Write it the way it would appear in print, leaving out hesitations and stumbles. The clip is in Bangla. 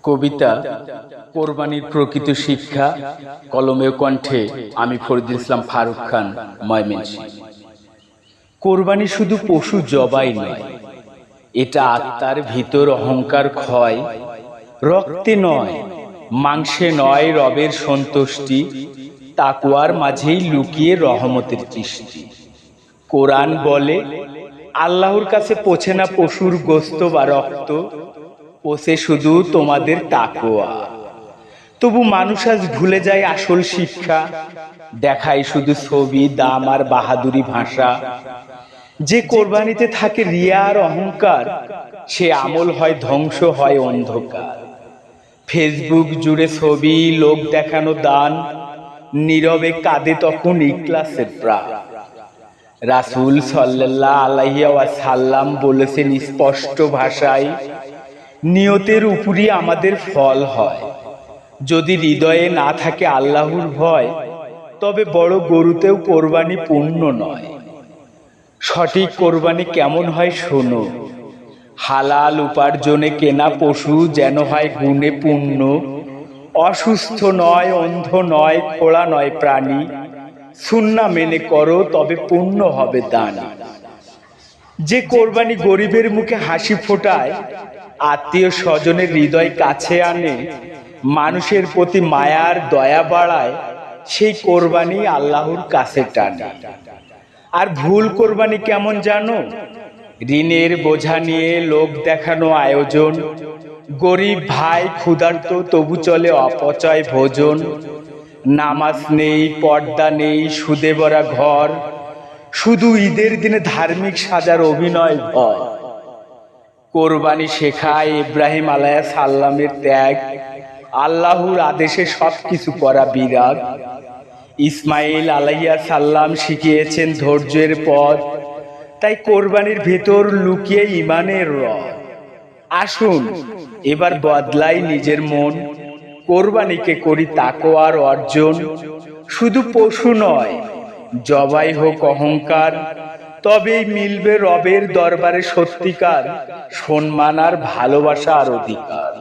কবিতা কোরবানির প্রকৃত শিক্ষা, কলমে কণ্ঠে আমি ফরিদুল ইসলাম ফারুক খান, ময়মনসিংহ। কোরবানি শুধু পশু জবাই নয়, এটা আত্মার ভিতর অহংকার ক্ষয়। রক্তে নয়, মাংসে নয়, রবের সন্তুষ্টি, তাকওয়ার মাঝেই লুকিয়ে রহমতের দৃষ্টি। কোরআন বলে, আল্লাহর কাছে পৌঁছে না পশুর গোস্ত বা রক্ত, পৌঁছে শুধু তোমাদের তাকওয়া। তবু মানুষ আজ ভুলে যায় আসল শিক্ষা, দেখায় শুধু ছবি, দাম আর বাহাদুরি ভাষা। যে কোরবানিতে থাকে রিয়া আর অহংকার, সে আমল হয় ধ্বংস, হয় অন্ধকার। ফেসবুক জুড়ে ছবি, লোক দেখানো দান, নীরবে কাঁদে তখন ইখলাসের প্রাণ। রাসূল সাল্লাল্লাহু আলাইহি ওয়াসাল্লাম বলেছেন স্পষ্ট ভাষায়, নিয়তের উপরই আমাদের ফল হয়। যদি হৃদয়ে না থাকে আল্লাহর ভয়, তবে বড় গরুতেও কোরবানি পূর্ণ নয়। সঠিক কোরবানি কেমন হয় শোনো, হালাল উপার্জনে কেনা পশু যেন হয় গুণে পূর্ণ। অসুস্থ নয়, অন্ধ নয়, খোড়া নয় প্রাণী, সুন্নাহ মেনে করো তবে পূর্ণ হবে দান। যে কোরবানি গরিবের মুখে হাসি ফোটায়, আত্মীয় স্বজনের হৃদয় কাছে আনে, মানুষের প্রতি মায়ার দয়া বাড়ায়, সেই কোরবানি আল্লাহর কাছে টানে। আর ভুল কোরবানি কেমন জানো? ঋণের বোঝা নিয়ে লোক দেখানো আয়োজন, গরিব ভাই ক্ষুধার্ত তবু চলে অপচয় ভোজন। নামাজ নেই, পর্দা নেই, সুদে ভরা ঘর, শুধু ঈদের দিনে ধার্মিক সাজার অভিনয় ভর। কোরবানি শেখায় ইব্রাহিম আলাইহিস সালামের ত্যাগ, আল্লাহর আদেশে সবকিছু করা বিরাগ। ইসমাইল আলাইহিস সালাম শিখিয়েছেন ধৈর্যের পথ, তাই কোরবানির ভেতর লুকিয়ে ঈমানের রথ। আসুন এবার বদলাই নিজের মন, কোরবানিকে করি তাকওয়ার অর্জন। শুধু পশু নয়, জবাই হোক অহংকার, তবেই মিলবে রবের দরবারে সত্যিকার সম্মান আর ভালোবাসা আর অধিকার।